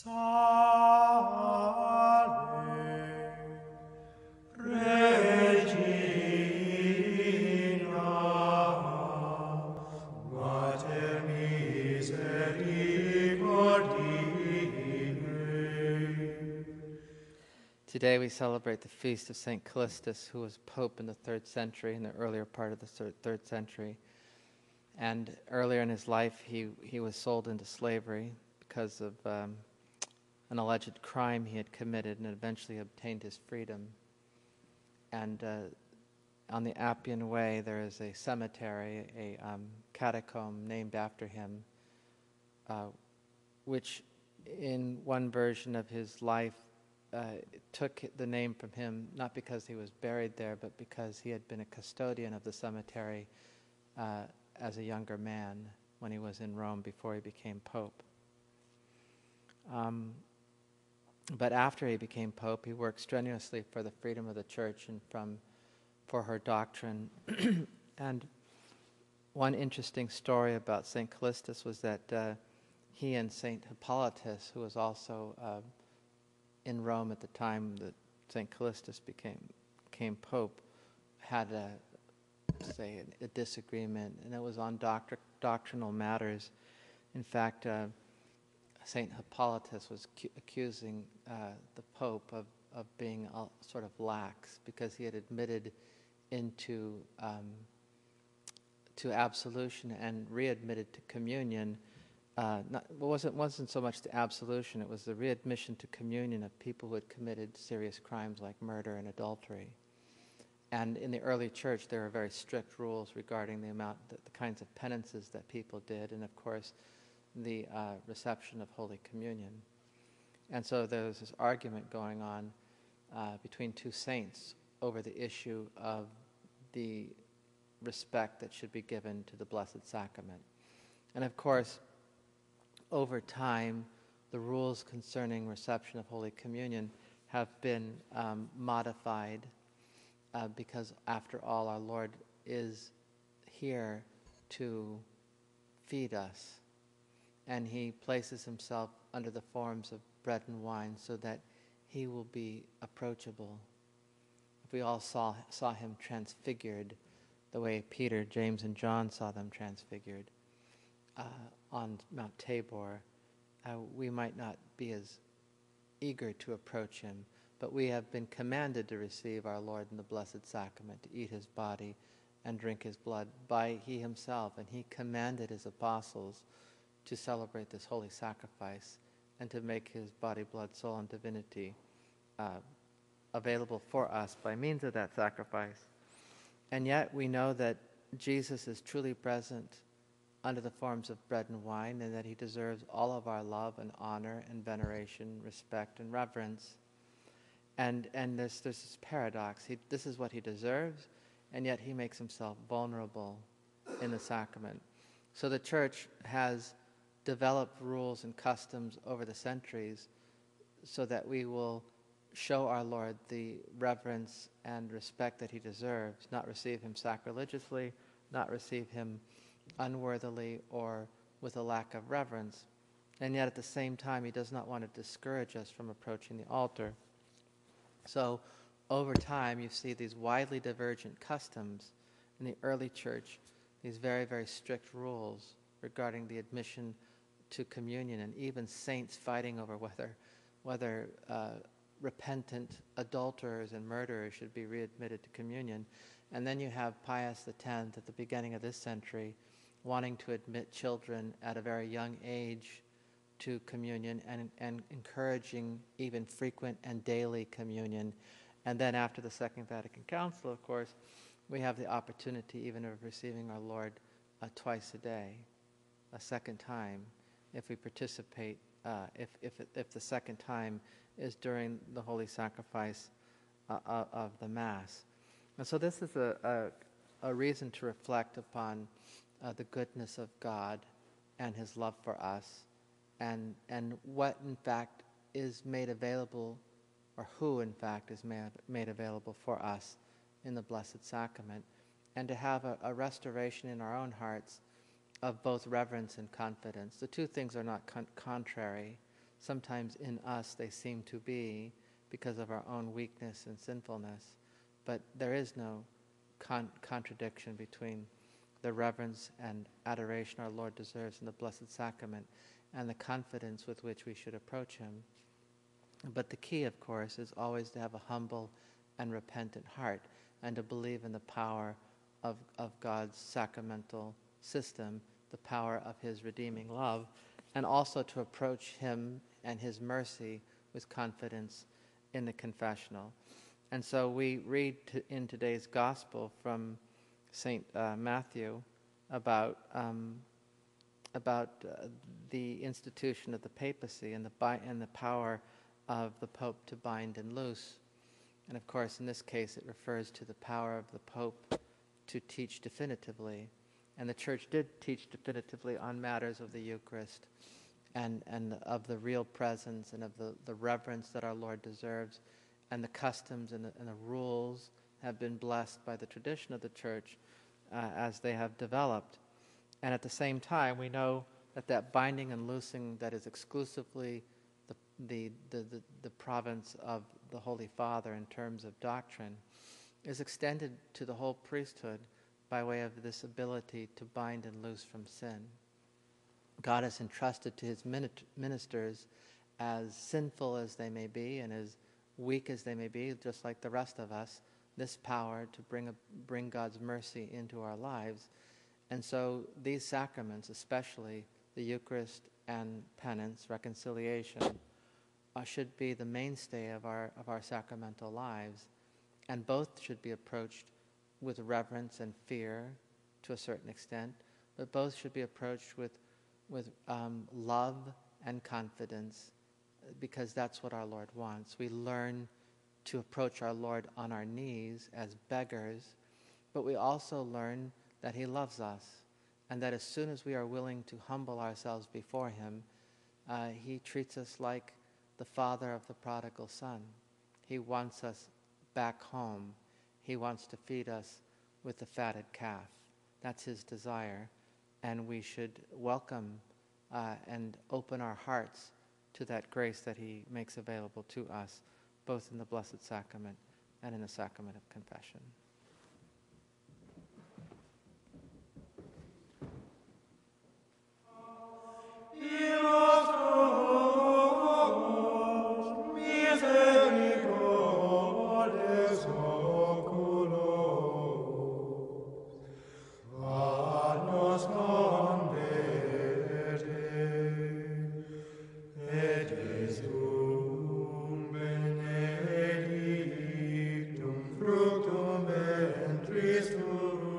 Mater misericordiae. Today we celebrate the feast of St. Callistus, who was Pope in the 3rd century, in the earlier part of the 3rd century. And earlier in his life, he was sold into slavery because of an alleged crime he had committed, and eventually obtained his freedom. And on the Appian Way, there is a cemetery, a catacomb named after him, which in one version of his life took the name from him, not because he was buried there, but because he had been a custodian of the cemetery as a younger man when he was in Rome before he became Pope. But after he became Pope, he worked strenuously for the freedom of the Church and for her doctrine. And one interesting story about St. Callistus was that he and St. Hippolytus, who was also in Rome at the time that St. Callistus became Pope, had a disagreement, and it was on doctrinal matters. In fact, St. Hippolytus was accusing the Pope of being sort of lax because he had admitted into to absolution and readmitted to communion. Wasn't so much the absolution, it was the readmission to communion of people who had committed serious crimes like murder and adultery. And in the early church, there were very strict rules regarding the kinds of penances that people did, and of course, the reception of Holy Communion. And so there was this argument going on between two saints over the issue of the respect that should be given to the Blessed Sacrament. And of course, over time, the rules concerning reception of Holy Communion have been modified because, after all, our Lord is here to feed us. And he places himself under the forms of bread and wine so that he will be approachable. If we all saw him transfigured the way Peter, James, and John saw them transfigured on Mount Tabor, we might not be as eager to approach him, but we have been commanded to receive our Lord in the Blessed Sacrament, to eat his body and drink his blood by he himself. And he commanded his apostles to celebrate this holy sacrifice and to make his body, blood, soul, and divinity available for us by means of that sacrifice. And yet we know that Jesus is truly present under the forms of bread and wine, and that he deserves all of our love and honor and veneration, respect and reverence. And there's this paradox. This is what he deserves, and yet he makes himself vulnerable in the sacrament. So the Church has developed rules and customs over the centuries so that we will show our Lord the reverence and respect that he deserves, not receive him sacrilegiously, not receive him unworthily or with a lack of reverence. And yet at the same time, he does not want to discourage us from approaching the altar. So over time, you see these widely divergent customs in the early church, these very, very strict rules regarding the admission to communion, and even saints fighting over whether repentant adulterers and murderers should be readmitted to communion. And then you have Pius X at the beginning of this century wanting to admit children at a very young age to communion and encouraging even frequent and daily communion. And then after the Second Vatican Council, of course, we have the opportunity even of receiving our Lord twice a day, a second time, if we participate, if the second time is during the holy sacrifice of the Mass. And so this is a reason to reflect upon the goodness of God and his love for us, and what in fact is made available, or who in fact is made available for us in the Blessed Sacrament, and to have a restoration in our own hearts of both reverence and confidence. The two things are not contrary. Sometimes in us they seem to be because of our own weakness and sinfulness, but there is no contradiction between the reverence and adoration our Lord deserves in the Blessed Sacrament and the confidence with which we should approach him. But the key, of course, is always to have a humble and repentant heart and to believe in the power of God's sacramental system, the power of his redeeming love, and also to approach him and his mercy with confidence in the confessional. And so we read in today's Gospel from St. Matthew about the institution of the papacy and the power of the Pope to bind and loose. And of course, in this case, it refers to the power of the Pope to teach definitively. And the Church did teach definitively on matters of the Eucharist and of the real presence and of the reverence that our Lord deserves. And the customs and the rules have been blessed by the tradition of the Church as they have developed. And at the same time, we know that binding and loosing that is exclusively the province of the Holy Father in terms of doctrine is extended to the whole priesthood by way of this ability to bind and loose from sin. God has entrusted to his ministers, as sinful as they may be and as weak as they may be, just like the rest of us, this power to bring God's mercy into our lives. And so these sacraments, especially the Eucharist and penance, reconciliation, should be the mainstay of our sacramental lives. And both should be approached with reverence and fear to a certain extent, but both should be approached with love and confidence, because that's what our Lord wants. We learn to approach our Lord on our knees as beggars, but we also learn that he loves us, and that as soon as we are willing to humble ourselves before him, he treats us like the father of the prodigal son. He wants us back home. He wants to feed us with the fatted calf. That's his desire, and we should welcome and open our hearts to that grace that he makes available to us, both in the Blessed Sacrament and in the sacrament of confession. Fructum ventris tuum.